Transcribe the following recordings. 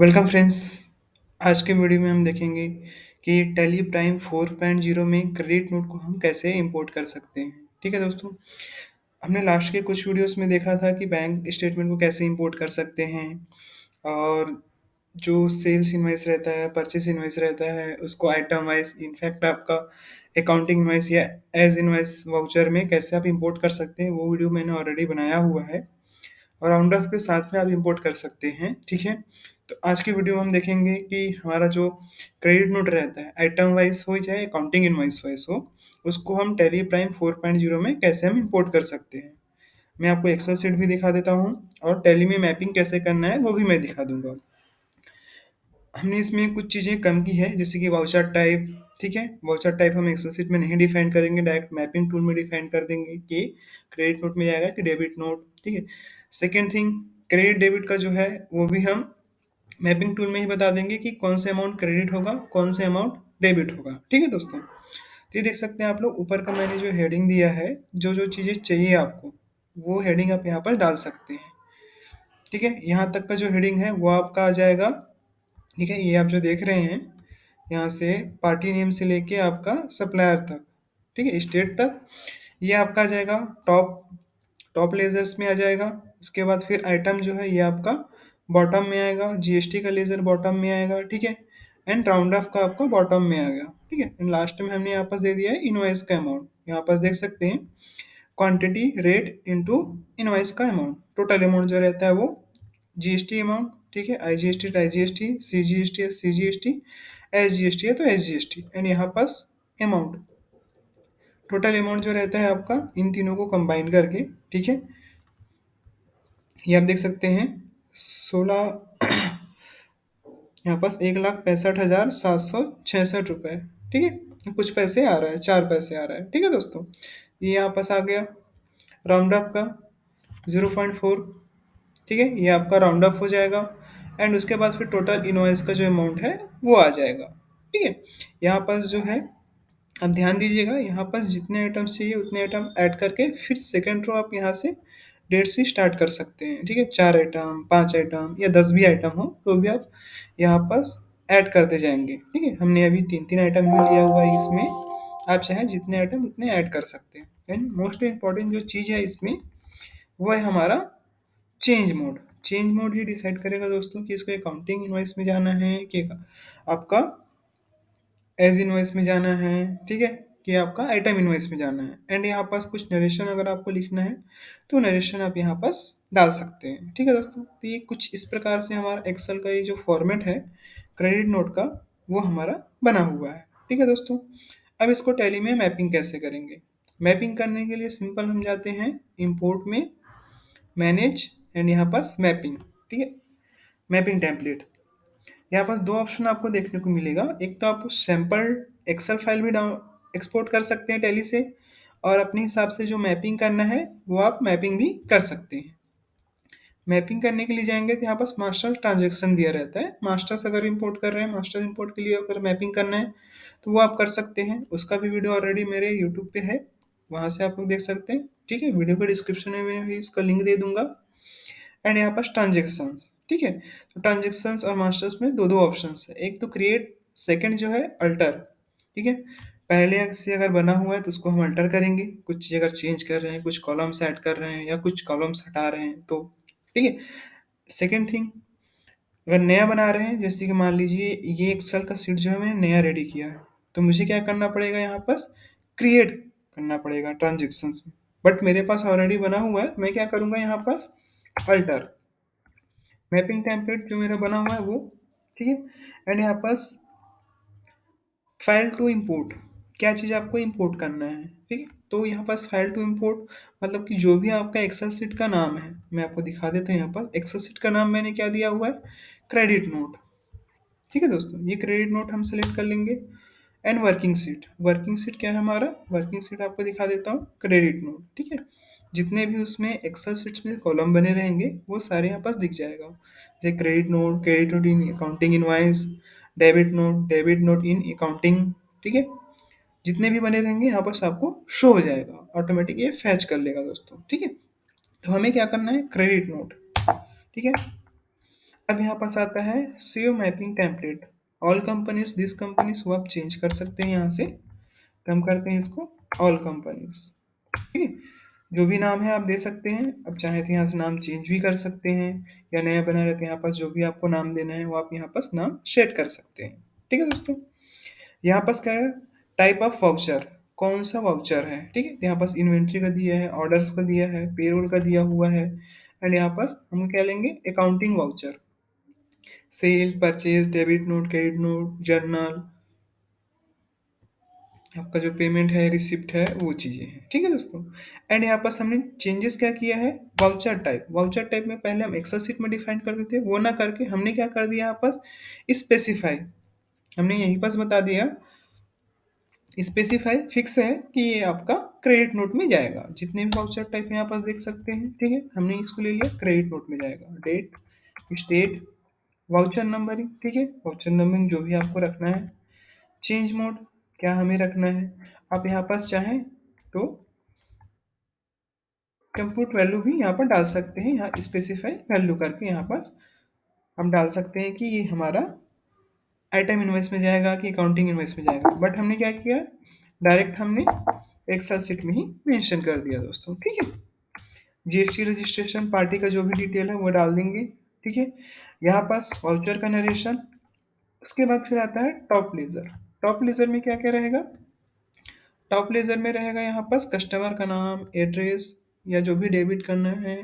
Welcome friends. आज के video में हम देखेंगे कि टैली प्राइम 4.0 में क्रेडिट नोट को हम कैसे इंपोर्ट कर सकते हैं। ठीक है दोस्तों, हमने लास्ट के कुछ वीडियोस में देखा था कि बैंक स्टेटमेंट को कैसे इंपोर्ट कर सकते हैं और जो सेल्स इनवॉइस रहता है, परचेस इनवॉइस रहता है, उसको आइटम वाइज इनफैक्ट आपका अकाउंटिंग इनवॉइस या एज इनवॉइस वाउचर में कैसे आप इंपोर्ट कर सकते हैं, वो वीडियो मैंने ऑलरेडी बनाया हुआ है और राउंड ऑफ के साथ में आप इंपोर्ट कर सकते हैं। ठीक है, तो आज की वीडियो में हम देखेंगे कि हमारा जो क्रेडिट नोट रहता है, आइटम वाइज हो चाहे अकाउंटिंग इनवाइस वाइज हो, उसको हम टैली प्राइम 4.0 में कैसे हम इंपोर्ट कर सकते हैं। मैं आपको एक्सेल शीट भी दिखा देता हूँ और टैली में मैपिंग कैसे करना है वो भी मैं दिखा दूंगा। हमने इसमें कुछ चीज़ें कम की है, जैसे कि वाउचर टाइप। ठीक है, वाउचर टाइप हम एक्सेल शीट में नहीं डिफाइन करेंगे, डायरेक्ट मैपिंग टूल में डिफाइन कर देंगे कि क्रेडिट नोट में जाएगा कि डेबिट नोट। ठीक है, सेकेंड थिंग, क्रेडिट डेबिट का जो है वो भी हम मैपिंग टूल में ही बता देंगे कि कौन से अमाउंट क्रेडिट होगा, कौन से अमाउंट डेबिट होगा। ठीक है दोस्तों, तो ये देख सकते हैं आप लोग, ऊपर का मैंने जो हेडिंग दिया है, जो जो चीज़ें चाहिए आपको वो हेडिंग आप यहाँ पर डाल सकते हैं। ठीक है, यहाँ तक का जो हेडिंग है वो आपका आ जाएगा। ठीक है, ये आप जो देख रहे हैं, यहाँ से पार्टी नेम से लेके आपका सप्लायर तक, ठीक है, स्टेट तक, ये आपका आ जाएगा टॉप टॉप लेजर्स में आ जाएगा। उसके बाद फिर आइटम जो है ये आपका बॉटम में आएगा, जीएसटी का लेजर बॉटम में आएगा। ठीक है, एंड राउंड ऑफ का आपका बॉटम में आ गया। ठीक है, एंड लास्ट में हमने यहाँ पास दे दिया है इनवॉइस का अमाउंट। यहाँ पास देख सकते हैं क्वांटिटी रेट इनटू इनवॉइस का अमाउंट, टोटल अमाउंट जो रहता है वो जीएसटी अमाउंट। ठीक है, IGST IGST, CGST CGST, SGST है तो एसजीएसटी, एंड यहाँ पास अमाउंट, टोटल अमाउंट जो रहता है आपका इन तीनों को कंबाइन करके। ठीक है, ये आप देख सकते हैं 16, यहाँ पास 1,65,766 रुपये। ठीक है, कुछ पैसे आ रहा है, 4 पैसे आ रहा है। ठीक है दोस्तों, ये यहाँ पास आ गया राउंड अप का 0.4। ठीक है, ये आपका राउंड अप हो जाएगा एंड उसके बाद फिर टोटल इनवॉइस का जो अमाउंट है वो आ जाएगा। ठीक है, यहाँ पास जो है, अब ध्यान दीजिएगा, यहाँ पर जितने आइटम्स चाहिए उतने आइटम ऐड करके फिर सेकंड रो आप यहाँ से डेढ़ से स्टार्ट कर सकते हैं। ठीक है, 4 आइटम, 5 आइटम या 10 भी आइटम हो तो भी आप यहाँ पास ऐड करते जाएंगे। ठीक है, हमने अभी 3-3 आइटम ही लिया हुआ है इसमें, आप चाहे जितने आइटम उतने ऐड कर सकते हैं। एंड मोस्ट इम्पॉर्टेंट जो चीज़ है इसमें वो है हमारा चेंज मोड। चेंज मोड ये डिसाइड करेगा दोस्तों कि इसको अकाउंटिंग इनवॉइस में जाना है कि आपका एज इनवॉइस में जाना है। ठीक है, कि आपका आइटम इनवॉइस में जाना है। एंड यहाँ पास कुछ नरेशन अगर आपको लिखना है तो नरेशन आप यहाँ पास डाल सकते हैं। ठीक है दोस्तों, तो ये कुछ इस प्रकार से हमारा एक्सेल का ये जो फॉर्मेट है क्रेडिट नोट का वो हमारा बना हुआ है। ठीक है दोस्तों, अब इसको टैली में मैपिंग कैसे करेंगे। मैपिंग करने के लिए सिंपल हम जाते हैं इंपोर्ट में, मैनेज, एंड यहाँ पास मैपिंग। ठीक है, मैपिंग टेम्पलेट, यहाँ पास दो ऑप्शन आपको देखने को मिलेगा। एक तो आप सैम्पल एक्सेल फाइल भी डाउन एक्सपोर्ट कर सकते हैं टैली से, और अपने हिसाब से जो मैपिंग करना है वो आप मैपिंग भी कर सकते हैं। मैपिंग करने के लिए जाएंगे तो यहाँ पास मास्टर ट्रांजेक्शन दिया रहता है। मास्टर्स अगर इंपोर्ट कर रहे हैं, मास्टर इंपोर्ट के लिए अगर मैपिंग करना है तो वो आप कर सकते हैं। उसका भी वीडियो ऑलरेडी मेरे यूट्यूब पे है, वहाँ से आप लोग देख सकते हैं। ठीक है, वीडियो के डिस्क्रिप्शन में भी इसका लिंक दे दूंगा। एंड यहाँ पास ट्रांजेक्शन्स। ठीक है, तो ट्रांजेक्शन्स और मास्टर्स में दो दो ऑप्शंस है, एक तो क्रिएट, सेकंड जो है अल्टर। ठीक है, पहले से अगर बना हुआ है तो उसको हम अल्टर करेंगे, कुछ चीज़ अगर चेंज कर रहे हैं, कुछ कॉलम्स ऐड कर रहे हैं या कुछ कॉलम्स हटा रहे हैं तो। ठीक है, सेकंड थिंग, अगर नया बना रहे हैं, जैसे कि मान लीजिए ये एक्सेल का सीट जो है मैंने नया रेडी किया है, तो मुझे क्या करना पड़ेगा, यहाँ पास क्रिएट करना पड़ेगा ट्रांजेक्शन्स में। बट मेरे पास ऑलरेडी बना हुआ है, मैं क्या करूँगा यहाँ पास अल्टर, मैपिंग टेम्पलेट जो मेरा बना हुआ है वो। ठीक है, एंड यहाँ पास फाइल टू इंपोर्ट, क्या चीज़ आपको इंपोर्ट करना है। ठीक है, तो यहाँ पास फाइल टू इंपोर्ट मतलब कि जो भी आपका एक्सेल सीट का नाम है, मैं आपको दिखा देता हूँ। यहाँ पास एक्सेल सीट का नाम मैंने क्या दिया हुआ है, क्रेडिट नोट। ठीक है दोस्तों, ये क्रेडिट नोट हम सेलेक्ट कर लेंगे। And working seat, working sheet क्या है हमारा, वर्किंग सीट आपको दिखा देता हूँ, क्रेडिट नोट। ठीक है, जितने भी उसमें एक्सेल शीट्स में कॉलम बने रहेंगे वो सारे यहाँ पास दिख जाएगा, जैसे credit note in accounting invoice, debit note in accounting. ठीक है, जितने भी बने रहेंगे यहाँ पास आपको शो हो जाएगा, ऑटोमेटिक ये फैच कर लेगा दोस्तों। ठीक है, तो हमें क्या करना है, क्रेडिट नोट। ठीक है, अब यहाँ पास आता है save mapping template, all companies this companies, वो आप चेंज कर सकते हैं यहाँ से। हम करते हैं इसको ऑल कंपनीज, ठीक है। जो भी नाम है आप दे सकते हैं, अब चाहे तो यहाँ से नाम चेंज भी कर सकते हैं, या नया बना रहते हैं। यहाँ पास जो भी आपको नाम देना है वो आप यहाँ पास नाम सेट कर सकते हैं, ठीक है दोस्तों। यहाँ पास क्या है, टाइप ऑफ वाउचर, कौन सा वाउचर है, ठीक है। तो यहाँ पास इन्वेंट्री का दिया है, ऑर्डर्स का दिया है, पेरोल का दिया हुआ है, एंड यहाँ पास हम क्या लेंगे, accounting voucher, sale, purchase, debit note, credit note, journal, आपका जो पेमेंट है, रिसिप्ट है, वो चीज़ें हैं, ठीक है दोस्तों। एंड यहाँ पास हमने चेंजेस क्या किया है, वाउचर टाइप, वाउचर टाइप में पहले हम एक्सेल सीट में डिफाइन करते थे, वो ना करके हमने क्या कर दिया यहाँ पास, स्पेसिफाई, हमने यहीं पास बता दिया, स्पेसिफाई फिक्स है कि ये आपका क्रेडिट नोट में जाएगा। जितने भी वाउचर टाइप यहाँ पास देख सकते हैं, ठीक है, हमने इसको ले लिया क्रेडिट नोट में जाएगा। डेट, स्टेट, वाउचर नंबरिंग, ठीक है, वाउचर नंबरिंग जो भी आपको रखना है। चेंज मोड, क्या हमें रखना है, आप यहाँ पास चाहें तो कंप्यूट वैल्यू भी यहाँ पर डाल सकते हैं, यहाँ स्पेसिफाई वैल्यू करके यहाँ पास हम डाल सकते हैं कि ये हमारा आइटम इनवॉइस में जाएगा कि अकाउंटिंग इनवॉइस में जाएगा। बट हमने क्या किया, डायरेक्ट हमने एक्सेल सीट में ही मेंशन कर दिया दोस्तों, ठीक है। जीएसटी रजिस्ट्रेशन पार्टी का जो भी डिटेल है वो डाल देंगे, ठीक है। यहाँ पास वाउचर का नरेशन, उसके बाद फिर आता है टॉप लेजर। टॉप लेजर में क्या क्या रहेगा, टॉप लेजर में रहेगा यहाँ पास कस्टमर का नाम, एड्रेस, या जो भी डेबिट करना है,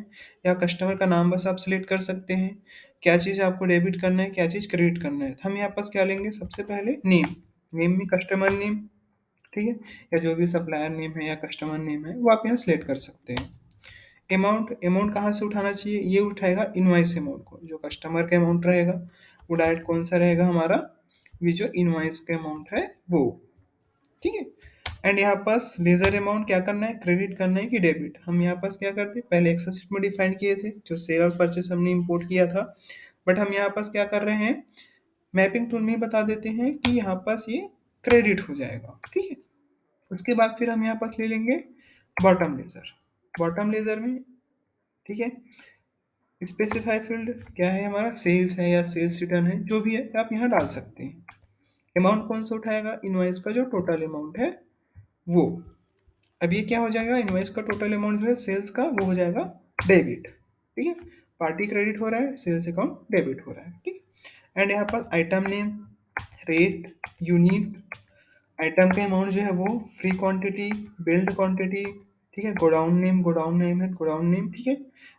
या कस्टमर का नाम बस आप सिलेक्ट कर सकते हैं, क्या चीज़ आपको डेबिट करना है, क्या चीज़ क्रेडिट करना है। तो हम यहाँ पास क्या लेंगे, सबसे पहले नेम, नेम में कस्टमर नेम, ठीक है, या जो भी सप्लायर नेम है या कस्टमर नेम है वो आप यहाँ सिलेक्ट कर सकते हैं। अमाउंट, अमाउंट कहाँ से उठाना चाहिए, ये उठाएगा इनवॉइस अमाउंट को, जो कस्टमर का अमाउंट रहेगा वो डायरेक्ट कौन सा रहेगा हमारा, ये जो इनवॉइस का अमाउंट है वो, ठीक है। एंड यहाँ पास लेजर अमाउंट क्या करना है, क्रेडिट करना है कि डेबिट, हम यहाँ पास क्या करते हैं, पहले एक्सेल शीट में डिफाइन किए थे, जो सेल और परचेस हमने इंपोर्ट किया था। बट हम यहाँ पास क्या कर रहे हैं, मैपिंग टूल में ही बता देते हैं कि यहाँ पास ये क्रेडिट हो जाएगा, ठीक है। उसके बाद फिर हम यहाँ पास ले लेंगे बॉटम लेजर, बॉटम लेजर में, ठीक है, स्पेसिफाई फील्ड क्या है हमारा, सेल्स है या सेल्स रिटर्न है, जो भी है आप यहाँ डाल सकते हैं। अमाउंट कौन सा उठाएगा, इनवॉइस का जो टोटल अमाउंट है वो। अब ये क्या हो जाएगा, इनवॉइस का टोटल अमाउंट जो है सेल्स का वो हो जाएगा डेबिट, ठीक है। पार्टी क्रेडिट हो रहा है, सेल्स अकाउंट डेबिट हो रहा है, ठीक है। एंड यहाँ पर item name, rate, unit, item का अमाउंट जो है वो, फ्री क्वांटिटी, बिल्ड क्वांटिटी, ठीक है, गोडाउन नेम है, गोडाउन नेम, ठीक है,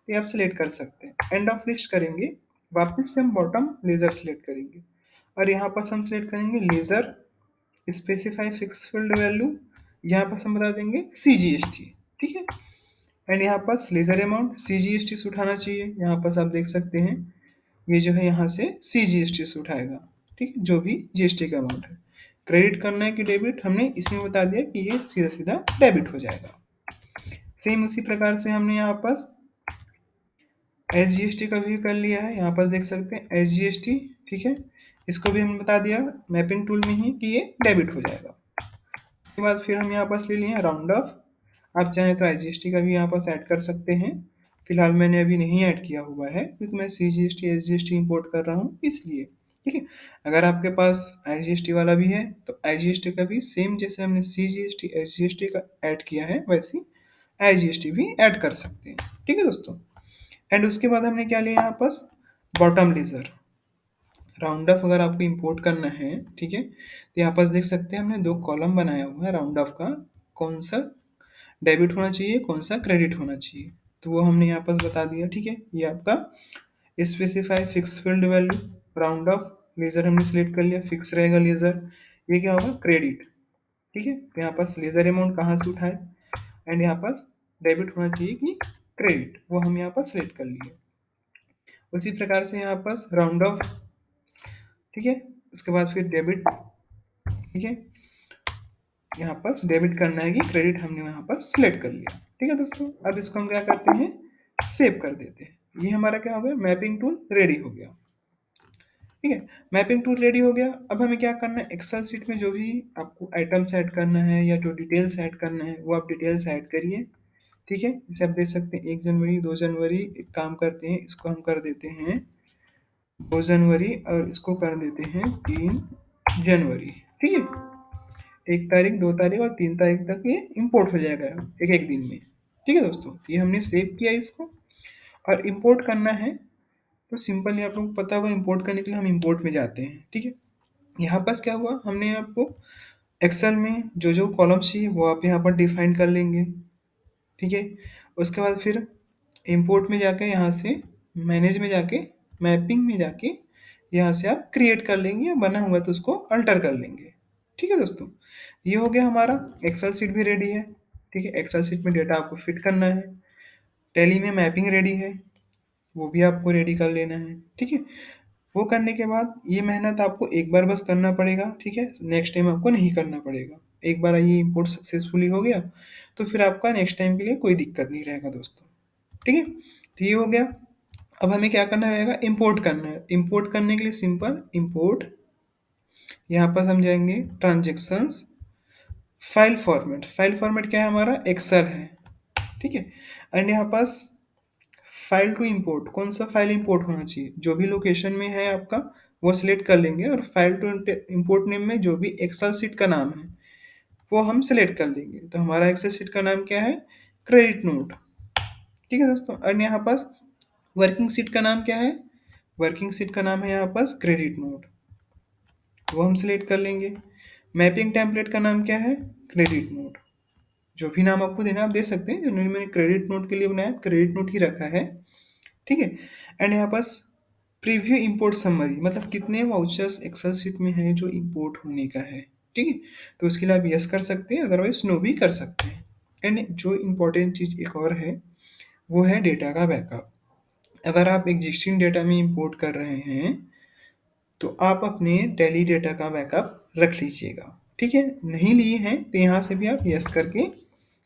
ये आप सिलेक्ट कर सकते हैं। एंड ऑफ लिस्ट करेंगे, वापस से हम बॉटम लेजर सिलेक्ट करेंगे, और यहाँ पर हम सिलेक्ट करेंगे ledger, specify fix field value, यहाँ पर हम बता देंगे CGST, ठीक है। एंड यहाँ पास लेजर अमाउंट CGST से उठाना चाहिए, यहाँ पास आप देख सकते हैं ये जो है यहाँ से CGST से उठाएगा, ठीक है, जो भी GST का अमाउंट है। क्रेडिट करना है कि डेबिट, हमने इसमें बता दिया कि ये सीधा सीधा डेबिट हो जाएगा। सेम उसी प्रकार से हमने यहाँ पास SGST का भी कर लिया है, यहाँ पास देख सकते हैं SGST, ठीक है, इसको भी हमने बता दिया मैपिंग टूल में ही कि ये डेबिट हो जाएगा। उसके बाद फिर हम यहाँ पास ले लिए राउंड ऑफ, आप चाहें तो IGST का भी यहाँ पास ऐड कर सकते हैं। फिलहाल मैंने अभी नहीं ऐड किया हुआ है क्योंकि मैं CGST SGST इंपोर्ट कर रहा हूँ इसलिए, ठीक है। अगर आपके पास IGST वाला भी है तो IGST का भी सेम जैसे हमने CGST SGST का ऐड किया है वैसे IGST भी ऐड कर सकते हैं, ठीक है दोस्तों। एंड उसके बाद हमने क्या लिया यहाँ पास, बॉटम लेजर, राउंड ऑफ अगर आपको इंपोर्ट करना है, ठीक है, तो यहाँ पास देख सकते हैं हमने दो कॉलम बनाया हुआ है राउंड ऑफ का, कौन सा डेबिट होना चाहिए, कौन सा क्रेडिट होना चाहिए, तो वो हमने यहाँ पास बता दिया, ठीक है। ये आपका specify fix field value, round off, ledger हमने सिलेक्ट कर लिया, फिक्स रहेगा लेजर, ये क्या होगा क्रेडिट, ठीक है। तो यहाँ पास लेजर अमाउंट कहाँ से उठाए, एंड यहाँ पास डेबिट होना चाहिए कि क्रेडिट, वो हम यहाँ पास सिलेक्ट कर लिए। उसी प्रकार से यहाँ पास राउंड ऑफ, ठीक है, उसके बाद फिर डेबिट, ठीक है, यहाँ पास डेबिट करना है कि क्रेडिट हमने यहाँ पर सिलेक्ट कर लिया, ठीक है दोस्तों। अब इसको हम क्या करते हैं, सेव कर देते हैं। ये हमारा क्या हो गया, मैपिंग टूल रेडी हो गया, ठीक है। मैपिंग टूल रेडी हो गया। अब हमें क्या करना है, एक्सेल सीट में जो भी आपको आइटम्स ऐड करना है या जो डिटेल्स ऐड करना है वो आप डिटेल्स ऐड करिए, ठीक है। जैसे आप देख सकते हैं 1 जनवरी 2 जनवरी, एक काम करते हैं इसको हम कर देते हैं 2 जनवरी और इसको कर देते हैं 3 जनवरी। ठीक है, 1 तारीख, 2 तारीख और 3 तारीख तक ये इंपोर्ट हो जाएगा एक एक दिन में। ठीक है दोस्तों, ये हमने सेव किया इसको। और इंपोर्ट करना है तो सिंपली आप लोगों को पता होगा, इंपोर्ट करने के लिए हम इंपोर्ट में जाते हैं। ठीक है, यहाँ पास क्या हुआ, हमने आपको एक्सेल में जो जो कॉलम्स चाहिए वो आप यहाँ पर डिफाइन कर लेंगे। ठीक है, उसके बाद फिर इंपोर्ट में जाके यहाँ से मैनेज में जाके मैपिंग में जाके यहाँ से आप क्रिएट कर लेंगे, या बना हुआ तो उसको अल्टर कर लेंगे। ठीक है दोस्तों, ये हो गया हमारा। एक्सेल सीट भी रेडी है। ठीक है, एक्सेल सीट में डेटा आपको फिट करना है। टैली में मैपिंग रेडी है, वो भी आपको रेडी कर लेना है। ठीक है, वो करने के बाद ये मेहनत आपको एक बार बस करना पड़ेगा। ठीक है, नेक्स्ट टाइम आपको नहीं करना पड़ेगा। एक बार ये इंपोर्ट सक्सेसफुली हो गया तो फिर आपका नेक्स्ट टाइम के लिए कोई दिक्कत नहीं रहेगा दोस्तों। ठीक है, तो ये हो गया। अब हमें क्या करना रहेगा, इंपोर्ट करना है। इंपोर्ट करने के लिए सिंपल इंपोर्ट, यहाँ पर हम जाएंगे transactions, file format. File format क्या है हमारा, एक्सेल है। ठीक है, एंड यहाँ पास फाइल टू इंपोर्ट, कौन सा फाइल इंपोर्ट होना चाहिए, जो भी लोकेशन में है आपका वो सिलेक्ट कर लेंगे, और फाइल टू इंपोर्ट नेम में जो भी एक्सेल सीट का नाम है वो हम सिलेक्ट कर लेंगे। तो हमारा एक्सेल सीट का नाम क्या है, क्रेडिट नोट। ठीक है दोस्तों, और यहाँ पास वर्किंग सीट का नाम क्या है, वर्किंग सीट का नाम है यहाँ पास क्रेडिट नोट, वो हम सिलेक्ट कर लेंगे। मैपिंग टेम्पलेट का नाम क्या है, क्रेडिट नोट। जो भी नाम आपको देना आप दे सकते हैं, जो मैंने क्रेडिट नोट के लिए बनाया क्रेडिट नोट ही रखा है। ठीक है, एंड यहाँ पास प्रीव्यू इंपोर्ट समरी, मतलब कितने वाउचर्स एक्सेल सीट में हैं जो इंपोर्ट होने का है। ठीक है, तो उसके लिए आप यस कर सकते हैं, अदरवाइज नो भी कर सकते हैं। एंड जो इम्पोर्टेंट चीज़ एक और है वो है डेटा का बैकअप। अगर आप एग्जिस्टिंग डेटा में इंपोर्ट कर रहे हैं तो आप अपने टैली डेटा का बैकअप रख लीजिएगा। ठीक है, नहीं लिए हैं तो यहाँ से भी आप यस करके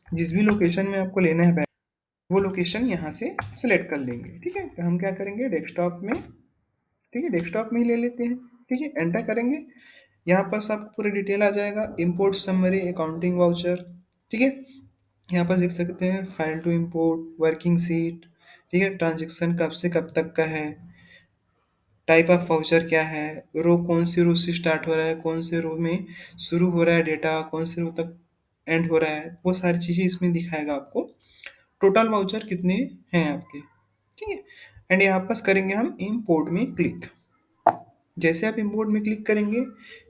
जिस भी लोकेशन में आपको लेना है वो लोकेशन यहाँ से सिलेक्ट कर लेंगे। ठीक है, तो हम क्या करेंगे, डेस्कटॉप में, ठीक है डेस्कटॉप में ही ले लेते हैं। ठीक है, एंटर करेंगे, यहाँ पास आपको पूरी डिटेल आ जाएगा, इंपोर्ट समरी अकाउंटिंग वाउचर। ठीक है, यहाँ पर देख सकते हैं file to import, working sheet. ठीक है, ट्रांजेक्शन कब से कब तक का है, टाइप ऑफ वाउचर क्या है, रो कौन सी रो से स्टार्ट हो रहा है, कौन से रो में शुरू हो रहा है डेटा, कौन से रो तक एंड हो रहा है, वो सारी चीज़ें इसमें दिखाएगा आपको। टोटल वाउचर कितने हैं आपके। ठीक है, एंड यहाँ पास करेंगे हम इंपोर्ट में क्लिक। जैसे आप इंपोर्ट में क्लिक करेंगे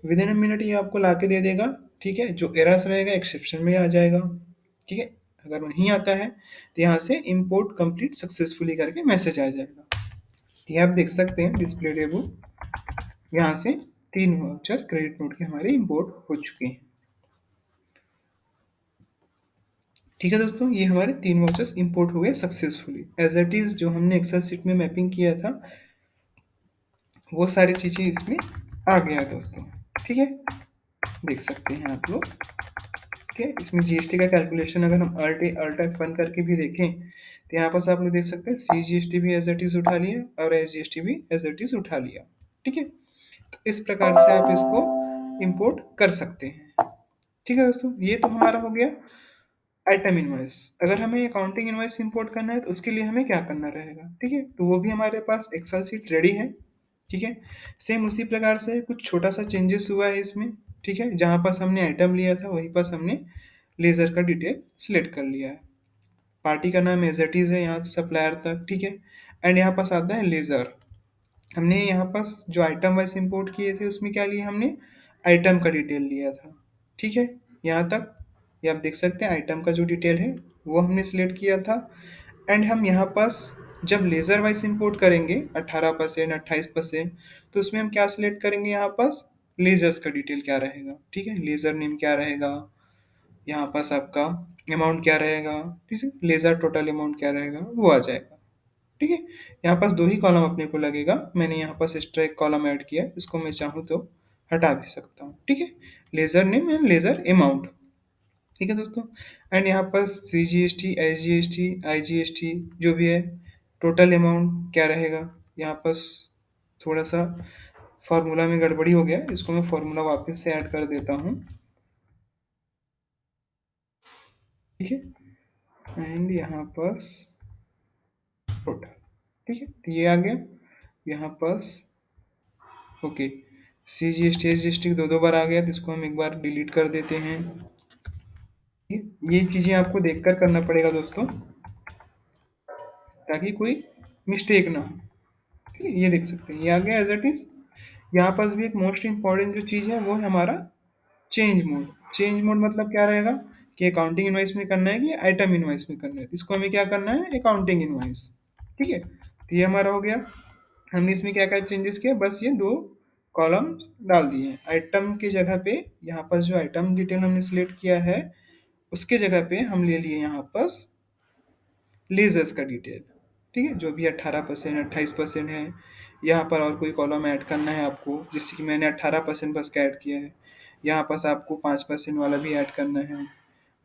विद इन अ मिनट ये आपको ला के दे देगा। ठीक है, जो एरर्स रहेगा एक्सेप्शन में आ जाएगा। ठीक है, अगर नहीं आता है तो यहाँ से इंपोर्ट कंप्लीट सक्सेसफुली करके मैसेज आ जाएगा। ये आप देख सकते हैं डिस्प्ले टेबल, यहाँ से 3 वाउचर क्रेडिट नोट के हमारे इंपोर्ट हो चुके हैं। ठीक है दोस्तों, ये हमारे 3 वाउचर्स इंपोर्ट हो गए सक्सेसफुली। एज इट इज़ जो हमने एक्सेल सीट में मैपिंग किया था वो सारी चीज़ें इसमें आ गया है दोस्तों। ठीक है, देख सकते हैं आप लोग। ठीक है, इसमें जीएसटी का कैलकुलेशन अगर हम अल्ट F1 करके भी देखें तो यहाँ पर आप लोग देख सकते हैं सी जीएसटी भी एज इट इज़ उठा लिया और एस जीएसटी भी एज इट इज़ उठा लिया। ठीक है, तो इस प्रकार से आप इसको इंपोर्ट कर सकते हैं। ठीक है दोस्तों, ये तो हमारा हो गया आइटम इनवॉइस। अगर हमें अकाउंटिंग इनवॉइस इंपोर्ट करना है तो उसके लिए हमें क्या करना रहेगा। ठीक है, तो वो भी हमारे पास एक्सेल सीट रेडी है। ठीक है, सेम उसी प्रकार से कुछ छोटा सा चेंजेस हुआ है इसमें। ठीक है, जहाँ पास हमने आइटम लिया था वहीं पास हमने लेज़र का डिटेल सिलेक्ट कर लिया है। पार्टी का नाम एज इट इज़ है यहाँ से सप्लायर तक। ठीक है, एंड यहाँ पास आता है लेज़र। हमने यहाँ पास जो आइटम वाइज इंपोर्ट किए थे उसमें क्या लिया हमने, आइटम का डिटेल लिया था। ठीक है, यहाँ तक ये आप देख सकते हैं आइटम का जो डिटेल है वो हमने सिलेक्ट किया था। एंड हम यहाँ पास जब लेज़र वाइज इंपोर्ट करेंगे 18%, 28%, तो उसमें हम क्या सिलेक्ट करेंगे, यहाँ पास लेजर्स का डिटेल क्या रहेगा। ठीक है, लेज़र नेम क्या रहेगा, यहाँ पास आपका अमाउंट क्या रहेगा, ठीक है, लेज़र टोटल अमाउंट क्या रहेगा वो आ जाएगा। ठीक है, यहाँ पास 2 ही कॉलम अपने को लगेगा। मैंने यहाँ पास एक्स्ट्रा एक कॉलम ऐड किया, इसको मैं चाहूँ तो हटा भी सकता हूँ। ठीक है, ledger name and ledger amount. ठीक है दोस्तों, एंड यहाँ पर C G S T, S G S T, I G S T जो भी है, टोटल अमाउंट क्या रहेगा। यहाँ पर थोड़ा सा फार्मूला में गड़बड़ी हो गया, इसको मैं फार्मूला वापस से ऐड कर देता हूँ। ठीक है, एंड यहाँ पर टोटल। ठीक है, तो ये आ गया यहाँ पास okay, C G S T S G S T दो दो बार आ गया, तो इसको हम एक बार डिलीट कर देते हैं। ये चीज़ें आपको देखकर करना पड़ेगा दोस्तों, ताकि कोई मिस्टेक ना हो। ठीक है, ये देख सकते हैं, ये आ गया एज इट इज। यहाँ पास भी एक मोस्ट इंपॉर्टेंट जो चीज़ है वो है हमारा चेंज मोड। चेंज मोड मतलब क्या रहेगा कि अकाउंटिंग इनवाइस में करना है कि आइटम इनवाइस में करना है, इसको हमें क्या करना है, अकाउंटिंग इनवाइस। ठीक है, तो ये हमारा हो गया। हमने इसमें क्या क्या चेंजेस किया, बस ये दो कॉलम डाल दिए हैं। आइटम की जगह पे यहाँ पर जो आइटम डिटेल हमने सिलेक्ट किया है, उसके जगह पे हम ले लिए यहाँ पर लीजर्स का डिटेल। ठीक है, जो भी 18% 28% है, यहाँ पर और कोई कॉलम ऐड करना है आपको, जैसे कि मैंने 18% बस का ऐड किया है। यहाँ पास आपको 5% वाला भी ऐड करना है,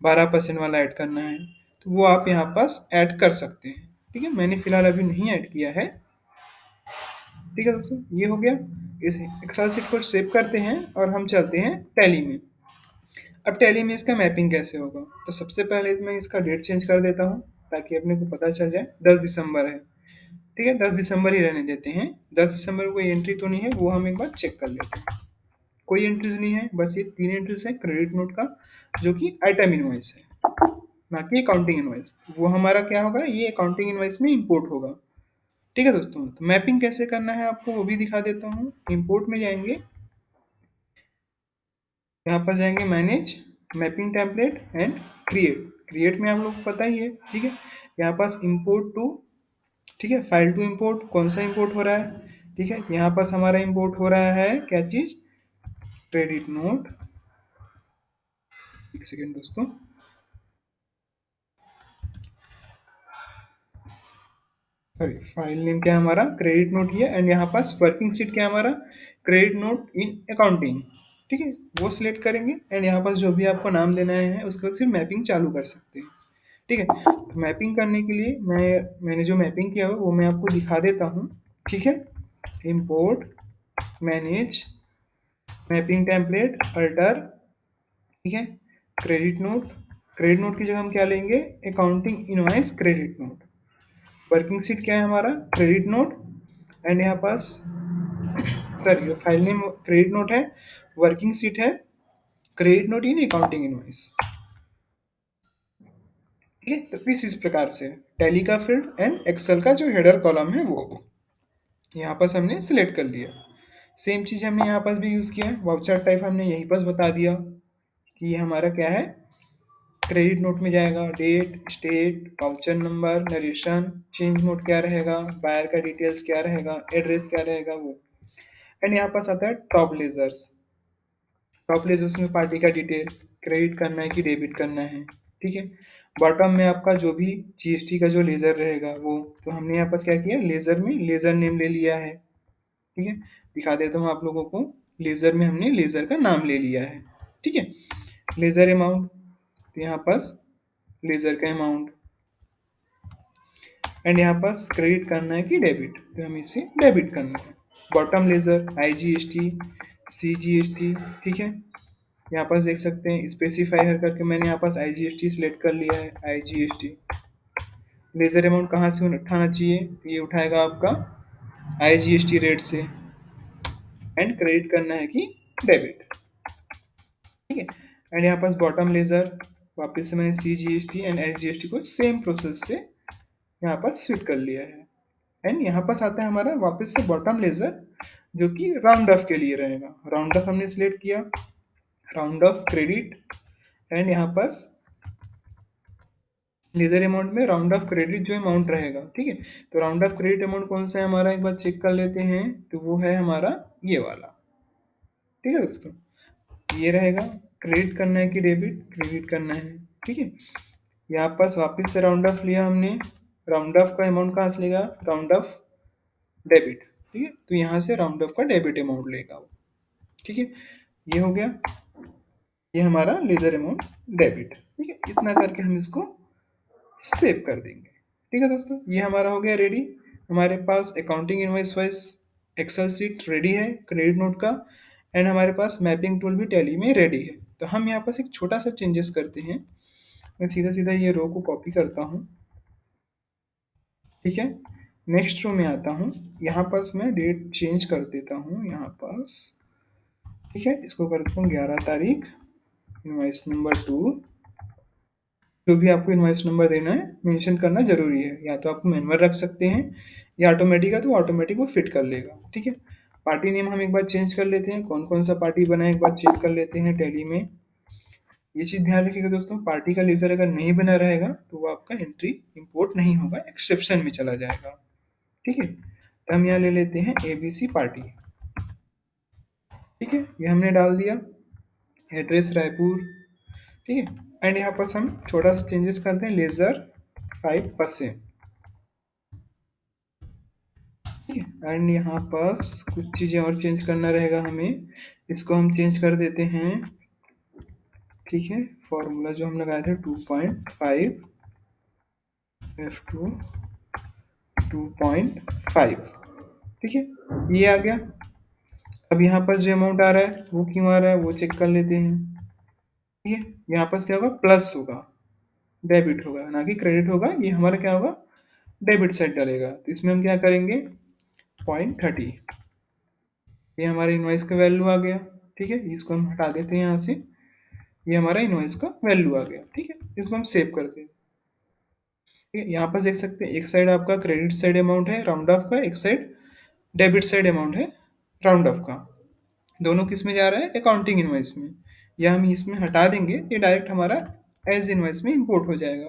12% वाला ऐड करना है, तो वो आप यहाँ पास ऐड कर सकते हैं। ठीक है, मैंने फिलहाल अभी नहीं ऐड किया है। ठीक है दोस्तों, ये हो गया। इस एक्सेल शीट को सेव करते हैं और हम चलते हैं टैली में। अब टैली में इसका मैपिंग कैसे होगा, तो सबसे पहले मैं इसका डेट चेंज कर देता हूँ, ताकि अपने को पता चल जाए 10 दिसंबर है। ठीक है, 10 दिसंबर ही रहने देते हैं। 10 दिसंबर को कोई एंट्री तो नहीं है, वो हम एक बार चेक कर लेते हैं। कोई एंट्रीज नहीं है, बस ये 3 एंट्रीज है क्रेडिट नोट का, जो कि आइटम इनवॉइस है, ना कि अकाउंटिंग इनवॉइस। वो हमारा क्या होगा, ये अकाउंटिंग इनवॉइस में इंपोर्ट होगा। ठीक है दोस्तों, तो मैपिंग कैसे करना है आपको वो भी दिखा देता हूँ। इंपोर्ट में जाएंगे, यहाँ पर जाएंगे manage, mapping template and create. Create में आप लोग को पता ही है। ठीक है, यहाँ पास इंपोर्ट टू, ठीक है, फाइल टू इंपोर्ट, कौन सा इंपोर्ट हो रहा है। ठीक है, यहाँ पास हमारा इंपोर्ट हो रहा है क्या चीज, क्रेडिट नोट। एक सेकेंड दोस्तों, सॉरी, फाइल नेम क्या है हमारा, क्रेडिट नोट ही है। एंड यहाँ पास वर्किंग सीट क्या है हमारा, क्रेडिट नोट इन अकाउंटिंग। ठीक है, वो सिलेक्ट करेंगे एंड यहाँ पास जो भी आपको नाम देना है उसके बाद फिर मैपिंग चालू कर सकते हैं। ठीक है, तो मैपिंग करने के लिए मैंने जो मैपिंग किया हुआ वो मैं आपको दिखा देता हूँ। ठीक है, import, manage, mapping template, alter. ठीक है, क्रेडिट नोट, क्रेडिट नोट की जगह हम क्या लेंगे, accounting invoice credit note. Working sheet क्या है हमारा, क्रेडिट नोट। एंड यहाँ पास, sorry, file name credit note है, वर्किंग सीट है credit note in accounting invoice. ठीक है, तो इस प्रकार से टैली का फील्ड एंड एक्सेल का जो हेडर कॉलम है वो यहाँ पास हमने सिलेक्ट कर लिया। सेम चीज़ हमने यहाँ पास भी यूज़ किया है, वाउचर टाइप हमने यहीं पास बता दिया कि ये हमारा क्या है, क्रेडिट नोट में जाएगा date, state, voucher number, narration, change mode क्या रहेगा, बायर का डिटेल्स क्या रहेगा, एड्रेस क्या रहेगा वो। एंड यहाँ पास आता है टॉप लेजर्स। टॉप लेजर्स में पार्टी का डिटेल, क्रेडिट करना है कि डेबिट करना है। ठीक है, बॉटम में आपका जो भी जीएसटी का जो लेजर रहेगा वो, तो हमने यहाँ पास क्या किया, लेजर में लेजर नेम ले लिया है। ठीक है, दिखा देता हूँ आप लोगों को, लेजर में हमने लेजर का नाम ले लिया है। ठीक है, लेजर अमाउंट, तो यहाँ पास लेजर का अमाउंट। एंड यहाँ पास क्रेडिट करना है कि डेबिट, तो हमें इसे डेबिट करना है। Bottom ledger IGST, CGST. ठीक है, यहाँ पास देख सकते हैं स्पेसिफायर करके मैंने यहाँ पास आईजीएसटी सिलेक्ट कर लिया है, आईजीएसटी। लेजर अमाउंट कहाँ से उठाना चाहिए, तो ये उठाएगा आपका आईजीएसटी रेट से। एंड क्रेडिट करना है कि डेबिट। ठीक है, एंड यहाँ पास बॉटम लेजर, वापस से मैंने सीजीएसटी एंड एसजीएसटी को सेम प्रोसेस से यहाँ पर स्विच कर लिया है। एंड यहाँ पास आता है हमारा वापस से बॉटम लेजर, जो कि राउंड ऑफ के लिए रहेगा। राउंड ऑफ हमने सिलेक्ट किया, राउंड ऑफ क्रेडिट। एंड यहाँ पास लेजर अमाउंट में राउंड ऑफ क्रेडिट जो अमाउंट रहेगा। ठीक है, तो राउंड ऑफ क्रेडिट अमाउंट कौन सा है हमारा, एक बार चेक कर लेते हैं, तो वो है हमारा ये वाला। ठीक है दोस्तों, ये रहेगा, क्रेडिट करना है कि डेबिट, क्रेडिट करना है। ठीक है, यहाँ पास वापस से राउंड ऑफ लिया हमने, राउंड ऑफ का अमाउंट कहाँ से लेगा, राउंड ऑफ डेबिट। ठीक है, तो यहाँ से राउंड ऑफ का डेबिट अमाउंट लेगा वो। ठीक है, ये हो गया, ये हमारा लेजर अमाउंट डेबिट। ठीक है, इतना करके हम इसको सेव कर देंगे। ठीक है दोस्तों, ये हमारा हो गया रेडी। हमारे पास accounting invoice wise excel sheet ready है क्रेडिट नोट का। एंड हमारे पास मैपिंग टूल भी टैली में रेडी है। तो हम यहाँ पास एक छोटा सा चेंजेस करते हैं। मैं सीधा सीधा ये रो को कॉपी करता हूँ। ठीक है, नेक्स्ट रो में आता हूँ, यहाँ पास मैं डेट चेंज कर देता हूँ यहाँ पास, ठीक है। इसको कर देता हूँ 11 तारीख, इनवॉइस नंबर 2। जो भी आपको इनवॉइस नंबर देना है मेंशन करना जरूरी है, या तो आप मैनुअल रख सकते हैं या ऑटोमेटिक है तो ऑटोमेटिक वो फिट कर लेगा, ठीक है। पार्टी नेम हम एक बार चेंज कर लेते हैं, कौन कौन सा पार्टी बना है एक बार चेक कर लेते हैं टैली में। ये चीज़ ध्यान रखिएगा दोस्तों, पार्टी का लेजर अगर नहीं बना रहेगा तो वो आपका एंट्री इंपोर्ट नहीं होगा, एक्सेप्शन में चला जाएगा, ठीक है। तो हम यहाँ ले लेते हैं ABC पार्टी, ठीक है। ये हमने डाल दिया, एड्रेस रायपुर, ठीक है। एंड यहाँ पर हम छोटा सा चेंजेस करते हैं, लेजर 5%, ठीक है। एंड यहाँ पास कुछ चीज़ें और चेंज करना रहेगा हमें, इसको हम चेंज कर देते हैं, ठीक है। फॉर्मूला जो हम लगाए थे 2.5 F2 2.5, ठीक है। ये आ गया। अब यहाँ पर जो अमाउंट आ रहा है वो क्यों आ रहा है वो चेक कर लेते हैं, ठीक है। यहाँ पर क्या होगा, प्लस होगा, डेबिट होगा ना कि क्रेडिट होगा, ये हमारा क्या होगा, डेबिट साइड डालेगा। तो इसमें हम क्या करेंगे 0.30, ये हमारे इनवॉइस का वैल्यू आ गया, ठीक है। इसको हम हटा देते हैं यहाँ से, ये हमारा इनवॉइस का वैल्यू आ गया, ठीक है। इसको हम सेव करते हैं, ठीक है। यहाँ पर देख सकते हैं एक साइड आपका क्रेडिट साइड अमाउंट है राउंड ऑफ का, एक साइड डेबिट साइड अमाउंट है राउंड ऑफ का। दोनों किस में जा रहा है, अकाउंटिंग इनवॉइस में। या हम इसमें हटा देंगे, ये डायरेक्ट हमारा एज इनवॉइस में इंपोर्ट हो जाएगा।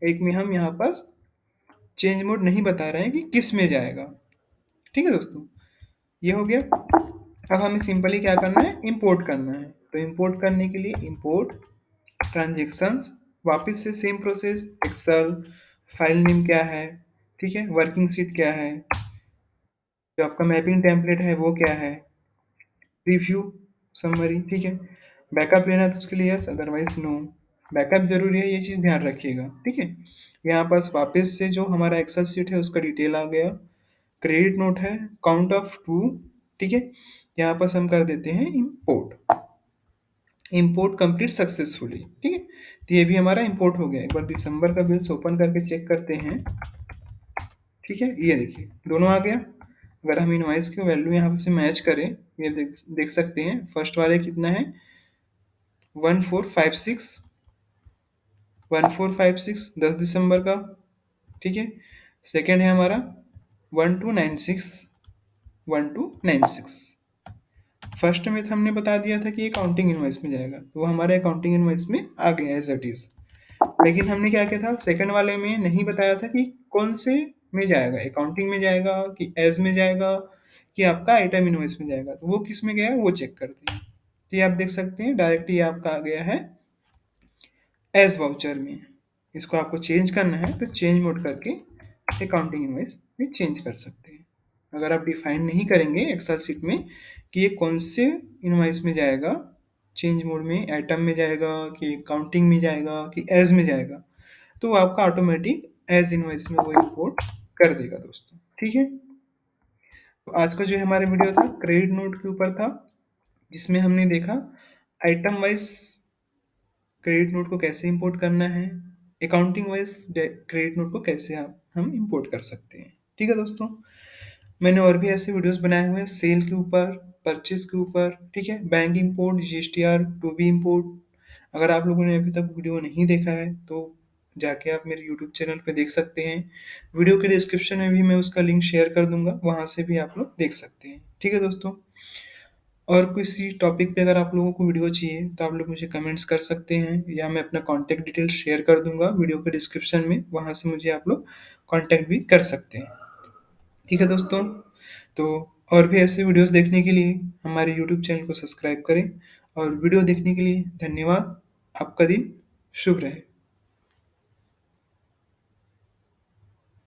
एक में हम यहाँ पास चेंज मोड नहीं बता रहे हैं कि किस में जाएगा, ठीक है दोस्तों। ये हो गया। अब हमें सिंपली क्या करना है, इंपोर्ट करना है। तो इंपोर्ट करने के लिए इंपोर्ट ट्रांजेक्शंस, वापस से same process, excel, file name क्या है, ठीक है, वर्किंग शीट क्या है, जो आपका मैपिंग टेम्पलेट है वो क्या है, रिव्यू समरी, ठीक है। बैकअप लेना है तो उसके लिए यस, अदरवाइज नो। बैकअप जरूरी है, ये चीज़ ध्यान रखिएगा, ठीक है। यहाँ पास वापस से जो हमारा एक्सेल शीट है उसका डिटेल आ गया, क्रेडिट नोट है, काउंट ऑफ 2, ठीक है। यहाँ पास हम कर देते हैं इंपोर्ट, इंपोर्ट कंप्लीट सक्सेसफुली, ठीक है। तो ये भी हमारा इंपोर्ट हो गया। एक बार दिसंबर का बिल्स ओपन करके चेक करते हैं, ठीक है। ये देखिए दोनों आ गया। अगर हम इनवॉइस की वैल्यू यहाँ से मैच करें, ये देख सकते हैं फर्स्ट वाले कितना है 1456, 1456 10 दिसंबर का, ठीक है। सेकेंड है हमारा 1296, 1296। फर्स्ट में हमने बता दिया था कि अकाउंटिंग इनवॉइस में जाएगा, तो वो हमारे अकाउंटिंग इनवॉइस में आ गया एज इट इज। लेकिन हमने क्या किया था, सेकंड वाले में नहीं बताया था कि कौन से में जाएगा, अकाउंटिंग में जाएगा कि एज में जाएगा कि आपका आइटम इनवॉइस में जाएगा। तो वो किस में गया वो चेक करते हैं। तो ये आप देख सकते हैं डायरेक्ट ये आपका आ गया है एज वाउचर में। इसको आपको चेंज करना है तो चेंज मोड करके अकाउंटिंग इनवॉइस में चेंज कर सकते हैं। अगर आप डिफाइन नहीं करेंगे एक्सेल शीट में कि ये कौन से इनवॉइस में जाएगा, चेंज मोड में आइटम में जाएगा कि अकाउंटिंग में जाएगा कि एज में जाएगा, तो वो आपका ऑटोमेटिक एज इनवॉइस में वो इंपोर्ट कर देगा दोस्तों, ठीक है। तो आज का जो हमारा वीडियो था क्रेडिट नोट के ऊपर था, जिसमें हमने देखा आइटम वाइज क्रेडिट नोट को कैसे इंपोर्ट करना है, अकाउंटिंग वाइज क्रेडिट नोट को कैसे हम इंपोर्ट कर सकते हैं, ठीक है दोस्तों। मैंने और भी ऐसे वीडियोस बनाए हुए हैं सेल के ऊपर, परचेज के ऊपर, ठीक है, bank import, GSTR, to be import. अगर आप लोगों ने अभी तक वीडियो नहीं देखा है तो जाके आप मेरे यूट्यूब चैनल पे देख सकते हैं। वीडियो के डिस्क्रिप्शन में भी मैं उसका लिंक शेयर कर दूंगा, वहाँ से भी आप लोग देख सकते हैं, ठीक है दोस्तों। और किसी टॉपिक पे अगर आप लोगों को वीडियो चाहिए तो आप लोग मुझे कमेंट्स कर सकते हैं, या मैं अपना कॉन्टैक्ट डिटेल शेयर कर दूंगा वीडियो के डिस्क्रिप्शन में, वहाँ से मुझे आप लोग कॉन्टैक्ट भी कर सकते हैं, ठीक है दोस्तों। तो और भी ऐसे वीडियोस देखने के लिए हमारे यूट्यूब चैनल को सब्सक्राइब करें, और वीडियो देखने के लिए धन्यवाद। आपका दिन शुभ रहे।